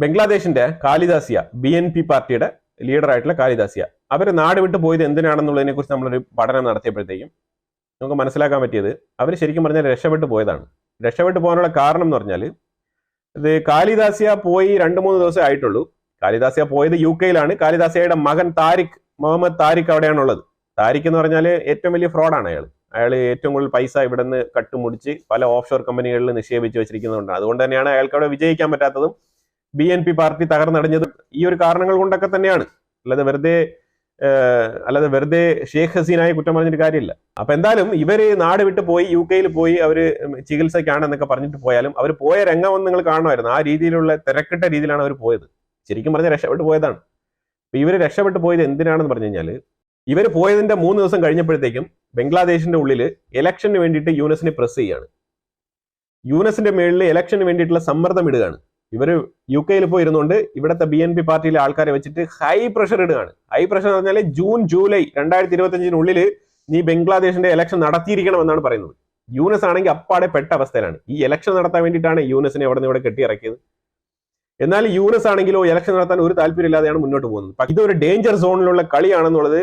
ബംഗ്ലാദേശിന്റെ കാലിദാസിയ BNP പാർട്ടിയുടെ ലീഡറായിട്ടുള്ള കാലിദാസിയ അവർ നാട് വിട്ടു പോയത് എന്തിനാണെന്നുള്ളതിനെ കുറിച്ച് നമ്മളൊരു പഠനം നടത്തിയപ്പോഴത്തേക്കും നമുക്ക് മനസ്സിലാക്കാൻ പറ്റിയത് അവർ ശരിക്കും പറഞ്ഞാൽ രക്ഷപ്പെട്ടു പോയതാണ്. രക്ഷപ്പെട്ടു പോകാനുള്ള കാരണം എന്ന് പറഞ്ഞാൽ ഇത് കാലിദാസിയ പോയി 2-3 ദിവസമേ ആയിട്ടുള്ളൂ. കാലിദാസിയ പോയത് UK-യിലാണ്. കാലിദാസിയയുടെ മകൻ മുഹമ്മദ് താരിഖ് അവിടെയാണുള്ളത്. താരിഖ് എന്ന് പറഞ്ഞാൽ ഏറ്റവും വലിയ ഫ്രോഡാണ് അയാൾ ഏറ്റവും കൂടുതൽ പൈസ ഇവിടെ നിന്ന് കട്ടുമുടിച്ച് പല ഓഫ്ഷോർ കമ്പനികളിൽ നിക്ഷേപിച്ച് വെച്ചിരിക്കുന്നതുകൊണ്ടാണ്. അതുകൊണ്ട് തന്നെയാണ് അയാൾക്ക് അവിടെ വിജയിക്കാൻ പറ്റാത്തതും BNP പാർട്ടി തകർന്നടഞ്ഞതും ഈ ഒരു കാരണങ്ങൾ കൊണ്ടൊക്കെ തന്നെയാണ്. അല്ലാതെ വെറുതെ ഷേഖ് ഹസീനയെ കുറ്റം പറഞ്ഞിട്ട് കാര്യമില്ല. അപ്പൊ എന്തായാലും ഇവര് നാട് വിട്ട് പോയി UK-യിൽ പോയി അവര് ചികിത്സയ്ക്കാണെന്നൊക്കെ പറഞ്ഞിട്ട് പോയാലും അവർ പോയ രംഗം നിങ്ങൾ കാണുമായിരുന്നു. ആ രീതിയിലുള്ള തിരക്കിട്ട രീതിയിലാണ് അവർ പോയത്. ശരിക്കും പറഞ്ഞാൽ രക്ഷപ്പെട്ടു പോയതാണ്. അപ്പൊ ഇവര് രക്ഷപ്പെട്ടു പോയത് എന്തിനാണെന്ന് പറഞ്ഞു കഴിഞ്ഞാൽ ഇവർ പോയതിന്റെ 3 ദിവസം കഴിഞ്ഞപ്പോഴത്തേക്കും ബംഗ്ലാദേശിന്റെ ഉള്ളിൽ ഇലക്ഷന് വേണ്ടിയിട്ട് യൂനസിനെ പ്രസ് ചെയ്യാണ്. യൂനസിന്റെ മേളിൽ ഇലക്ഷന് വേണ്ടിയിട്ടുള്ള സമ്മർദ്ദം ഇടുകയാണ്. ഇവര് UK-യിൽ പോയി ഇരുന്നുകൊണ്ട് ഇവിടുത്തെ BNP പാർട്ടിയിലെ ആൾക്കാരെ വെച്ചിട്ട് ഹൈ പ്രഷർ ഇടുകയാണ്. ഹൈ പ്രഷർ എന്ന് പറഞ്ഞാൽ ജൂൺ ജൂലൈ 2025 നീ ബംഗ്ലാദേശിന്റെ ഇലക്ഷൻ നടത്തിയിരിക്കണം എന്നാണ് പറയുന്നത്. യൂനസ് ആണെങ്കിൽ അപ്പാടെ പെട്ട അവസ്ഥയിലാണ്. ഈ ഇലക്ഷൻ നടത്താൻ വേണ്ടിയിട്ടാണ് യൂനസിനെ അവിടെ നിന്ന് ഇവിടെ കെട്ടിയിറക്കിയത്. എന്നാൽ യൂനസ് ആണെങ്കിലോ ഇലക്ഷൻ നടത്താൻ ഒരു താല്പര്യമില്ലാതെയാണ് മുന്നോട്ട് പോകുന്നത്. ഇതൊരു ഡേഞ്ചർ സോണിലുള്ള കളിയാണെന്നുള്ളത്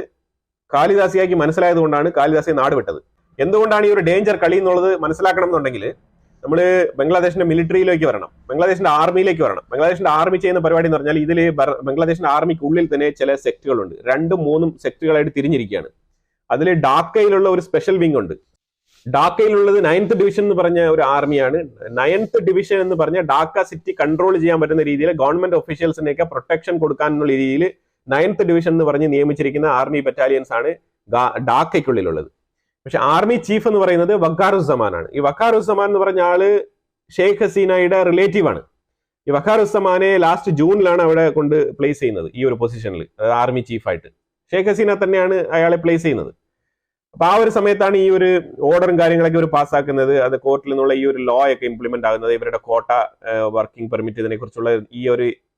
കാലിദാസിയയ്ക്ക് മനസ്സിലായത് കൊണ്ടാണ് കാലിദാസിയ നാട് വിട്ടത്. എന്തുകൊണ്ടാണ് ഈ ഒരു ഡേഞ്ചർ കളി എന്നുള്ളത് മനസ്സിലാക്കണം എന്നുണ്ടെങ്കിൽ നമ്മൾ ബംഗ്ലാദേശിന്റെ മിലിറ്ററിയിലേക്ക് വരണം, ബംഗ്ലാദേശിന്റെ ആർമിയിലേക്ക് വരണം. ബംഗ്ലാദേശിന്റെ ആർമി ചെയ്യുന്ന പരിപാടി എന്ന് പറഞ്ഞാൽ ഇതിൽ ബംഗ്ലാദേശിന്റെ ആർമിക്കുള്ളിൽ തന്നെ ചില സെക്ടറുകളുണ്ട്. 2-3 സെക്ടറുകളായിട്ട് തിരിഞ്ഞിരിക്കുകയാണ്. അതിൽ ഡാക്കയിലുള്ള ഒരു സ്പെഷ്യൽ വിങ് ഉണ്ട്. ഡാക്കയിലുള്ളത് 9th ഡിവിഷൻ എന്ന് പറഞ്ഞ ഒരു ആർമിയാണ്. 9th ഡിവിഷൻ എന്ന് പറഞ്ഞ ഡാക്ക സിറ്റി കൺട്രോൾ ചെയ്യാൻ പറ്റുന്ന രീതിയിൽ ഗവൺമെന്റ് ഒഫീഷ്യൽസിനെയൊക്കെ പ്രൊട്ടക്ഷൻ കൊടുക്കാനുള്ള രീതിയിൽ 9th ഡിവിഷൻ എന്ന് പറഞ്ഞ് നിയമിച്ചിരിക്കുന്ന ആർമി ബറ്റാലിയൻസ് ആണ് ഡാക്കയ്ക്കുള്ളിലുള്ളത്. പക്ഷെ ആർമി ചീഫ് എന്ന് പറയുന്നത് വഖാറുസ്സമാൻ ആണ്. ഈ വഖാറുസ്സമാൻ എന്ന് പറഞ്ഞ ആള് ഷെയ്ഖ് ഹസീനയുടെ റിലേറ്റീവ് ആണ്. ഈ വഖാറുസ്സമാനെ ലാസ്റ്റ് ജൂണിലാണ് അവിടെ കൊണ്ട് പ്ലേസ് ചെയ്യുന്നത് ഈ ഒരു പൊസിഷനിൽ, ആർമി ചീഫായിട്ട്. ഷെയ്ഖ് ഹസീന തന്നെയാണ് അയാളെ പ്ലേസ് ചെയ്യുന്നത്. അപ്പൊ ആ ഒരു സമയത്താണ് ഈ ഒരു ഓർഡറും കാര്യങ്ങളൊക്കെ ഒരു പാസ്സാക്കുന്നത്. അത് കോർട്ടിൽ നിന്നുള്ള ഈ ഒരു ലോ ഒക്കെ ഇംപ്ലിമെന്റ് ആകുന്നത്. ഇവരുടെ കോട്ട വർക്കിംഗ് പെർമിറ്റ് ഇതിനെ കുറിച്ചുള്ള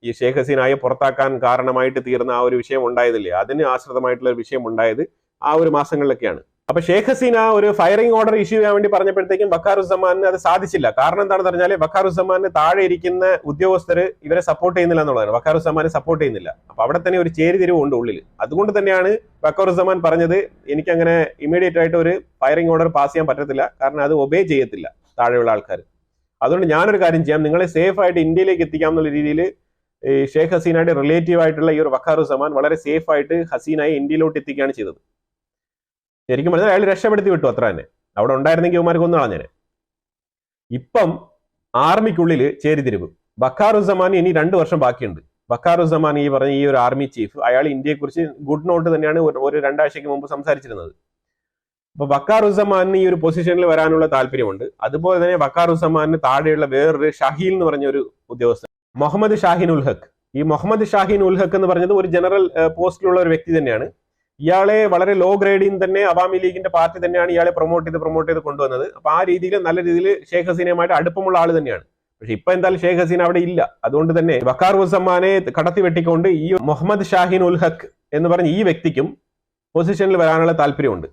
ഈ ഷെയ്ഖ് ഹസീനയെ പുറത്താക്കാൻ കാരണമായിട്ട് തീർന്ന ആ ഒരു വിഷയം ഉണ്ടായതില്ലേ, അതിന് ആശ്രിതമായിട്ടുള്ള ഒരു വിഷയം ഉണ്ടായത് ആ ഒരു മാസങ്ങളിലൊക്കെയാണ്. അപ്പൊ ഷെയ്ഖ് ഹസീന ഒരു ഫയറിംഗ് ഓർഡർ ഇഷ്യൂ ചെയ്യാൻ വേണ്ടി പറഞ്ഞപ്പോഴത്തേക്കും വഖാറുസ്സമാനിന് അത് സാധിച്ചില്ല. കാരണം എന്താണെന്ന് പറഞ്ഞാൽ വഖാറുസ്സമാന് താഴെ ഇരിക്കുന്ന ഉദ്യോഗസ്ഥർ ഇവരെ സപ്പോർട്ട് ചെയ്യുന്നില്ല എന്നുള്ളതാണ്. വഖാറുസ്സമാനെ സപ്പോർട്ട് ചെയ്യുന്നില്ല. അപ്പൊ അവിടെ തന്നെ ഒരു ചേരിതിരിവുണ്ട് ഉള്ളിൽ. അതുകൊണ്ട് തന്നെയാണ് വഖാറുസ്സമാൻ പറഞ്ഞത് എനിക്കങ്ങനെ ഇമീഡിയറ്റ് ആയിട്ട് ഒരു ഫയറിംഗ് ഓർഡർ പാസ് ചെയ്യാൻ പറ്റത്തില്ല, കാരണം അത് ഒബേ ചെയ്യത്തില്ല താഴെയുള്ള ആൾക്കാർ. അതുകൊണ്ട് ഞാനൊരു കാര്യം ചെയ്യാം, നിങ്ങളെ സേഫ് ആയിട്ട് ഇന്ത്യയിലേക്ക് എത്തിക്കാം എന്നുള്ള രീതിയിൽ ഈ ഷെയ്ഖ് ഹസീനയുടെ റിലേറ്റീവ് ആയിട്ടുള്ള ഈ ഒരു വഖാറുസ്സമാൻ വളരെ സേഫ് ആയിട്ട് ഹസീനയെ ഇന്ത്യയിലോട്ട് എത്തിക്കുകയാണ് ചെയ്തത്. ശരിക്കും പറഞ്ഞാൽ അയാൾ രക്ഷപ്പെടുത്തി വിട്ടു, അത്ര തന്നെ. അവിടെ ഉണ്ടായിരുന്നെങ്കിൽ ഇവന്മാർക്ക് ഒന്നും കളഞ്ഞേനെ. ഇപ്പം ആർമിക്കുള്ളിൽ ചേരിതിരിവ്. വഖാറുസ്സമാൻ ഇനി 2 വർഷം ബാക്കിയുണ്ട്. വഖാറുസ്സമാൻ ഈ പറഞ്ഞ ഈ ഒരു ആർമി ചീഫ് അയാൾ ഇന്ത്യയെക്കുറിച്ച് ഗുഡ് നോട്ട് തന്നെയാണ് ഒരു 2 ആഴ്ചയ്ക്ക് മുമ്പ് സംസാരിച്ചിരുന്നത്. അപ്പൊ വഖാറുസ്സമാനിന് ഈ ഒരു പൊസിഷനിൽ വരാനുള്ള താല്പര്യമുണ്ട്. അതുപോലെ തന്നെ വഖാറുസ്സമാനിന് താഴെയുള്ള വേറൊരു ഷഹീൽ എന്ന് പറഞ്ഞ ഒരു ഉദ്യോഗസ്ഥൻ, മുഹമ്മദ് ഷാഹിൻ ഉൽ ഹക്ക്. ഈ മുഹമ്മദ് ഷാഹിൻ ഉൽ ഹക്ക് എന്ന് പറഞ്ഞത് ഒരു ജനറൽ പോസ്റ്റിലുള്ള ഒരു വ്യക്തി തന്നെയാണ്. ഇയാളെ വളരെ ലോ ഗ്രേഡിൽ തന്നെ അവാമി ലീഗിന്റെ പാർട്ടി തന്നെയാണ് ഇയാളെ പ്രൊമോട്ട് ചെയ്ത് കൊണ്ടുവന്നത്. അപ്പൊ ആ രീതിയിൽ നല്ല രീതിയിൽ ഷെയ്ഖ് ഹസീനയുമായിട്ട് അടുപ്പമുള്ള ആള് തന്നെയാണ്. പക്ഷെ ഇപ്പൊ എന്തായാലും ഷെയ്ഖ് ഹസീന അവിടെ ഇല്ല. അതുകൊണ്ട് തന്നെ വഖാറുസ്സമാനെ കടത്തി വെട്ടിക്കൊണ്ട് ഈ മുഹമ്മദ് ഷാഹിൻ ഉൽ ഹക്ക് എന്ന് പറഞ്ഞ ഈ വ്യക്തിക്കും പൊസിഷനിൽ വരാനുള്ള താല്പര്യമുണ്ട്.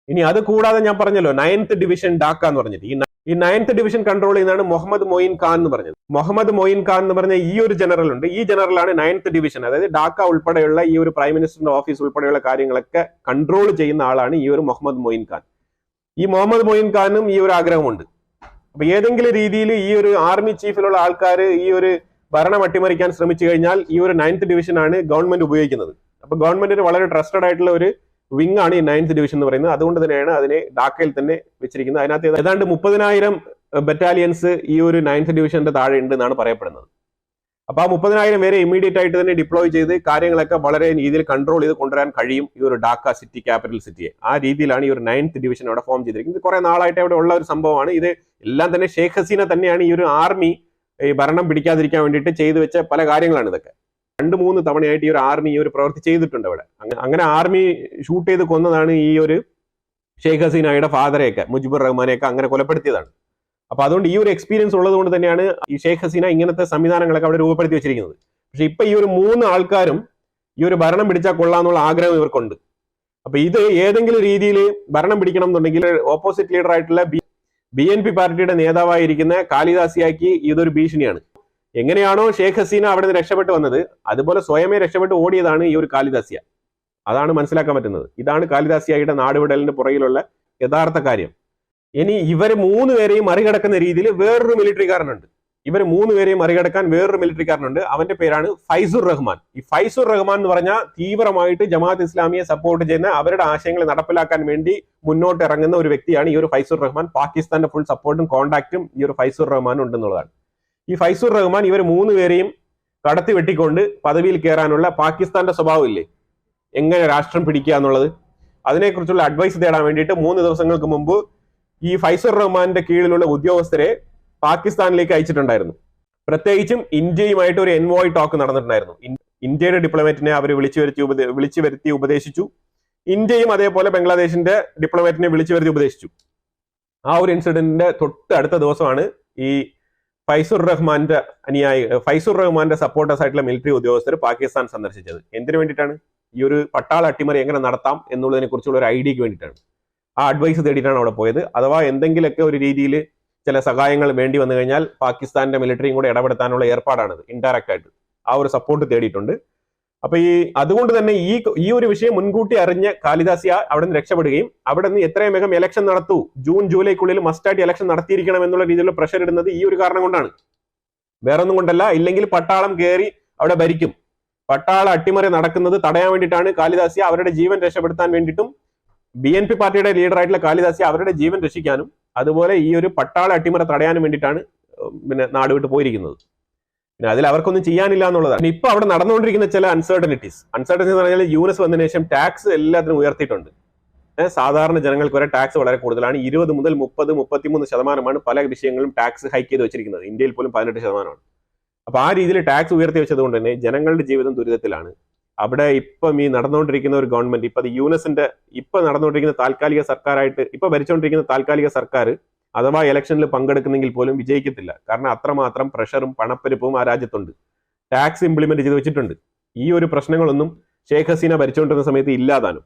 ഇനി അത് കൂടാതെ ഞാൻ പറഞ്ഞല്ലോ 9th ഡിവിഷൻ ഡാക്ക എന്ന് പറഞ്ഞിട്ട് ഈ 9th ഡിവിഷൻ കൺട്രോൾ ചെയ്യുന്നതാണ് മുഹമ്മദ് മൊയിൻ ഖാൻ എന്ന് പറഞ്ഞത്. മുഹമ്മദ് മൊയിൻ ഖാൻ എന്ന് പറഞ്ഞ ഈ ഒരു ജനറൽ ഉണ്ട്. ഈ ജനറലാണ് 9th ഡിവിഷൻ, അതായത് ഡാക്ക ഉൾപ്പെടെയുള്ള ഈ ഒരു പ്രൈം മിനിസ്റ്ററിന്റെ ഓഫീസ് ഉൾപ്പെടെയുള്ള കാര്യങ്ങളൊക്കെ കൺട്രോൾ ചെയ്യുന്ന ആളാണ് ഈ ഒരു മുഹമ്മദ് മൊയിൻ ഖാൻ. ഈ മുഹമ്മദ് മൊയിൻ ഖാനും ഈ ഒരു ആഗ്രഹമുണ്ട്. അപ്പൊ ഏതെങ്കിലും രീതിയിൽ ഈ ഒരു ആർമി ചീഫിലുള്ള ആൾക്കാർ ഈ ഒരു ഭരണം അട്ടിമറിക്കാൻ ശ്രമിച്ചു കഴിഞ്ഞാൽ ഈ ഒരു 9th ഡിവിഷനാണ് ഗവൺമെന്റ് ഉപയോഗിക്കുന്നത്. അപ്പൊ ഗവൺമെന്റിന് വളരെ ട്രസ്റ്റഡ് ആയിട്ടുള്ള ഒരു വിങ് ആണ് ഈ 9th ഡിവിഷൻ എന്ന് പറയുന്നത്. അതുകൊണ്ട് തന്നെയാണ് അതിനെ ഡാക്കയിൽ തന്നെ വെച്ചിരിക്കുന്നത്. അതിനകത്ത് ഏതാണ്ട് 30,000 ബറ്റാലിയൻസ് ഈ ഒരു 9th ഡിവിഷന്റെ താഴെ ഉണ്ട് എന്നാണ് പറയപ്പെടുന്നത്. അപ്പൊ ആ 30,000 പേരെ ഇമ്മീഡിയറ്റ് ആയിട്ട് തന്നെ ഡിപ്ലോയ് ചെയ്ത് കാര്യങ്ങളൊക്കെ വളരെ രീതിയിൽ കൺട്രോൾ ചെയ്ത് കൊണ്ടുവരാൻ കഴിയും ഈ ഒരു ഡാക്ക സിറ്റി, ക്യാപിറ്റൽ സിറ്റിയെ. ആ രീതിയിലാണ് ഈ ഒരു 9th ഡിവിഷൻ അവിടെ ഫോം ചെയ്തിരിക്കുന്നത്. കുറെ നാളായിട്ട് അവിടെ ഉള്ള ഒരു സംഭവമാണ് ഇത്. എല്ലാം തന്നെ ഷെയ്ഖ് ഹസീന തന്നെയാണ് ഈ ഒരു ആർമി ഭരണം പിടിക്കാതിരിക്കാൻ വേണ്ടിയിട്ട് ചെയ്തു വെച്ച പല കാര്യങ്ങളാണ് ഇതൊക്കെ. 2-3 തവണയായിട്ട് ഈ ഒരു ആർമി ഈ ഒരു പ്രവൃത്തി ചെയ്തിട്ടുണ്ട് അവിടെ. അങ്ങനെ ആർമി ഷൂട്ട് ചെയ്ത് കൊന്നതാണ് ഈ ഒരു ഷെയ്ഖ് ഹസീനയുടെ ഫാദറെയൊക്കെ, മുജിബുർ റഹ്മാനെയൊക്കെ അങ്ങനെ കൊലപ്പെടുത്തിയതാണ്. അപ്പൊ അതുകൊണ്ട് ഈ ഒരു എക്സ്പീരിയൻസ് ഉള്ളത് കൊണ്ട് തന്നെയാണ് ഈ ഷെയ്ഖ് ഹസീന ഇങ്ങനത്തെ സംവിധാനങ്ങളൊക്കെ അവിടെ രൂപപ്പെടുത്തി വെച്ചിരിക്കുന്നത്. പക്ഷെ ഇപ്പൊ ഈ ഒരു 3 ആൾക്കാരും ഈ ഒരു ഭരണം പിടിച്ചാൽ കൊള്ളാന്നുള്ള ആഗ്രഹം ഇവർക്കുണ്ട്. അപ്പൊ ഇത് ഏതെങ്കിലും രീതിയിൽ ഭരണം പിടിക്കണം എന്നുണ്ടെങ്കിൽ ഓപ്പോസിറ്റ് ലീഡർ ആയിട്ടുള്ള BNP പാർട്ടിയുടെ നേതാവായിരിക്കുന്ന കാലിദാസിയയ്ക്ക് ഇതൊരു ഭീഷണിയാണ്. എങ്ങനെയാണോ ഷേഖ് ഹസീന അവിടെ നിന്ന് രക്ഷപ്പെട്ട് വന്നത്, അതുപോലെ സ്വയമേ രക്ഷപ്പെട്ട് ഓടിയതാണ് ഈ ഒരു കാലിദാസിയ. അതാണ് മനസ്സിലാക്കാൻ പറ്റുന്നത്. ഇതാണ് കാലിദാസിയയുടെ നാടുവിടലിന്റെ പുറകിലുള്ള യഥാർത്ഥ കാര്യം. ഇനി ഇവർ 3 പേരെയും മറികടക്കുന്ന രീതിയിൽ വേറൊരു മിലിറ്ററിക്കാരനുണ്ട്. ഇവർ 3 പേരെയും മറികടക്കാൻ വേറൊരു മിലിറ്ററിക്കാരനുണ്ട്. അവന്റെ പേരാണ് ഫൈസുർ റഹ്മാൻ. ഈ ഫൈസുർ റഹ്മാൻ എന്ന് പറഞ്ഞാൽ തീവ്രമായിട്ട് ജമാഅത്ത് ഇസ്ലാമിയെ സപ്പോർട്ട് ചെയ്യുന്ന, അവരുടെ ആശയങ്ങൾ നടപ്പിലാക്കാൻ വേണ്ടി മുന്നോട്ട് ഇറങ്ങുന്ന ഒരു വ്യക്തിയാണ് ഈ ഒരു ഫൈസുർ റഹ്മാൻ. പാകിസ്ഥാന്റെ ഫുൾ സപ്പോർട്ടും കോൺടാക്റ്റും ഈ ഒരു ഫൈസുർ റഹ്മാൻ ഉണ്ടെന്നുള്ളതാണ്. ഈ ഫൈസുർ റഹ്മാൻ ഇവർ 3 പേരെയും കടത്തി വെട്ടിക്കൊണ്ട് പദവിയിൽ കയറാനുള്ള പാകിസ്ഥാന്റെ സ്വഭാവം ഇല്ലേ, എങ്ങനെ രാഷ്ട്രം പിടിക്കുക എന്നുള്ളത്, അതിനെക്കുറിച്ചുള്ള അഡ്വൈസ് തേടാൻ വേണ്ടിയിട്ട് 3 ദിവസങ്ങൾക്ക് മുമ്പ് ഈ ഫൈസുർ റഹ്മാന്റെ കീഴിലുള്ള ഉദ്യോഗസ്ഥരെ പാകിസ്ഥാനിലേക്ക് അയച്ചിട്ടുണ്ടായിരുന്നു. പ്രത്യേകിച്ചും ഇന്ത്യയുമായിട്ട് ഒരു എൻവോയ് ടോക്ക് നടന്നിട്ടുണ്ടായിരുന്നു. ഇന്ത്യയുടെ ഡിപ്ലോമാറ്റിനെ അവർ വിളിച്ചു വരുത്തി ഉപദേശിച്ചു. ഇന്ത്യയും അതേപോലെ ബംഗ്ലാദേശിന്റെ ഡിപ്ലോമാറ്റിനെ വിളിച്ചു വരുത്തി ഉപദേശിച്ചു. ആ ഒരു ഇൻസിഡന്റിന്റെ തൊട്ട് അടുത്ത ദിവസമാണ് ഈ ഫൈസുർ റഹ്മാന്റെ സപ്പോർട്ടേഴ്സ് ആയിട്ടുള്ള മിലിറ്ററി ഉദ്യോഗസ്ഥർ പാകിസ്ഥാൻ സന്ദർശിച്ചത്. എന്തിനു വേണ്ടിയിട്ടാണ്? ഈ ഒരു പട്ടാള അട്ടിമറി എങ്ങനെ നടത്താം എന്നുള്ളതിനെ കുറിച്ചുള്ള ഒരു ഐഡിയക്ക് വേണ്ടിയിട്ടാണ്. ആ അഡ്വൈസ് തേടിയിട്ടാണ് അവിടെ പോയത്. അഥവാ എന്തെങ്കിലുമൊക്കെ ഒരു രീതിയിൽ ചില സഹായങ്ങൾ വേണ്ടി വന്നു കഴിഞ്ഞാൽ പാകിസ്ഥാന്റെ മിലിറ്ററിയും കൂടെ ഇടപെടുത്താനുള്ള ഏർപ്പാടാണിത്. ഇൻഡയറക്റ്റ് ആയിട്ട് ആ ഒരു സപ്പോർട്ട് തേടിയിട്ടുണ്ട്. അപ്പൊ അതുകൊണ്ട് തന്നെ ഈ ഒരു വിഷയം മുൻകൂട്ടി അറിഞ്ഞ കാലിദാസിയ അവിടെ നിന്ന് രക്ഷപ്പെടുകയും അവിടെ നിന്ന് എത്രയും വേഗം ഇലക്ഷൻ നടത്തൂ, ജൂൺ ജൂലൈക്കുള്ളിൽ മസ്റ്റായിട്ട് ഇലക്ഷൻ നടത്തിയിരിക്കണം എന്നുള്ള രീതിയിലുള്ള പ്രഷർ ഇടുന്നത് ഈ ഒരു കാരണം കൊണ്ടാണ്, വേറൊന്നും കൊണ്ടല്ല. ഇല്ലെങ്കിൽ പട്ടാളം കയറി അവിടെ ഭരിക്കും. പട്ടാള അട്ടിമറി നടക്കുന്നത് തടയാൻ വേണ്ടിയിട്ടാണ് കാലിദാസിയ അവരുടെ ജീവൻ രക്ഷപ്പെടുത്താൻ വേണ്ടിയിട്ടും, BNP പാർട്ടിയുടെ ലീഡറായിട്ടുള്ള കാലിദാസിയ അവരുടെ ജീവൻ രക്ഷിക്കാനും അതുപോലെ ഈ ഒരു പട്ടാള അട്ടിമറി തടയാനും വേണ്ടിയിട്ടാണ് നാടുവിട്ട് പോയിരിക്കുന്നത്. പിന്നെ അതിൽ അവർക്കൊന്നും ചെയ്യാനില്ല എന്നുള്ളതാണ്. ഇപ്പൊ അവിടെ നടന്നുകൊണ്ടിരിക്കുന്ന ചില അൺസർട്ടനിറ്റീസ് എന്ന് പറഞ്ഞാൽ യൂനസ് വന്നതിന് ശേഷം ടാക്സ് എല്ലാത്തിനും ഉയർത്തിയിട്ടുണ്ട്. സാധാരണ ജനങ്ങൾക്ക് വരെ ടാക്സ് വളരെ കൂടുതലാണ്. 20 മുതൽ 30, 33% പല വിഷയങ്ങളും ടാക്സ് ഹൈക്ക് ചെയ്ത് വെച്ചിരിക്കുന്നത്. ഇന്ത്യയിൽ പോലും 18%. അപ്പൊ ആ രീതിയിൽ ടാക്സ് ഉയർത്തി വെച്ചത് കൊണ്ട് തന്നെ ജനങ്ങളുടെ ജീവിതം ദുരിതത്തിലാണ്. അവിടെ ഇപ്പം ഈ നടന്നുകൊണ്ടിരിക്കുന്ന ഒരു ഗവൺമെന്റ്, ഇപ്പൊ യൂനസിന്റെ നടന്നുകൊണ്ടിരിക്കുന്ന താൽക്കാലിക സർക്കാരായിട്ട് ഇപ്പൊ ഭരിച്ചുകൊണ്ടിരിക്കുന്ന താൽക്കാലിക സർക്കാർ അഥവാ ഇലക്ഷനിൽ പങ്കെടുക്കുന്നെങ്കിൽ പോലും വിജയിക്കത്തില്ല. കാരണം അത്രമാത്രം പ്രഷറും പണപ്പെരുപ്പവും ആ രാജ്യത്തുണ്ട്. ടാക്സ് ഇംപ്ലിമെന്റ് ചെയ്ത് വെച്ചിട്ടുണ്ട്. ഈ ഒരു പ്രശ്നങ്ങളൊന്നും ഷേഖ് ഹസീന ഭരിച്ചുകൊണ്ടിരുന്ന സമയത്ത് ഇല്ലാതാനും.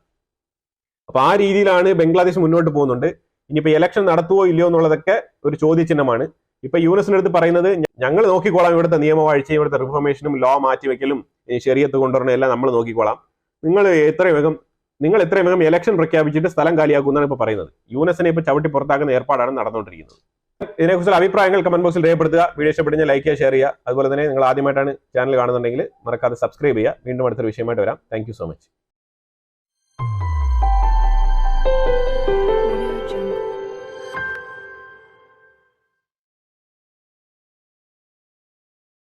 അപ്പൊ ആ രീതിയിലാണ് ബംഗ്ലാദേശ് മുന്നോട്ട് പോകുന്നുണ്ട്. ഇനിയിപ്പോ ഇലക്ഷൻ നടത്തുവോ ഇല്ലയോ എന്നുള്ളതൊക്കെ ഒരു ചോദ്യചിഹ്നമാണ്. ഇപ്പൊ യൂനസിന്റെ അടുത്ത് പറയുന്നത്, ഞങ്ങൾ നോക്കിക്കോളാം ഇവിടുത്തെ നിയമവാഴ്ചയും ഇവിടുത്തെ റിഫോർമേഷനും ലോ മാറ്റിവെക്കലും ശരിയത്ത് കൊണ്ടുവരണം എല്ലാം നമ്മൾ നോക്കിക്കോളാം, നിങ്ങൾ എത്രയും വേഗം ഇലക്ഷൻ പ്രഖ്യാപിച്ചിട്ട് സ്ഥലം കാലിയാക്കുമെന്നാണ് ഇപ്പൊ പറയുന്നത്. യൂനസിനെ ഇപ്പൊ ചവിട്ടി പുറത്താക്കുന്ന ഏർപ്പാടാണ് നടന്നുകൊണ്ടിരിക്കുന്നത്. ഇതിനെക്കുറിച്ചുള്ള അഭിപ്രായങ്ങൾ കമന്റ് ബോക്സിൽ രേഖപ്പെടുത്തുക. വീഡിയോ ഇഷ്ടപ്പെടുന്ന ലൈക്ക് ചെയ്യുക, ഷെയർ ചെയ്യുക. അതുപോലെ തന്നെ നിങ്ങൾ ആദ്യമായിട്ടാണ് ചാനൽ കാണുന്നുണ്ടെങ്കിൽ മറക്കാതെ സബ്സ്ക്രൈബ് ചെയ്യുക. വീണ്ടും അടുത്തൊരു വിഷയമായിട്ട് വരാം. Thank you so much.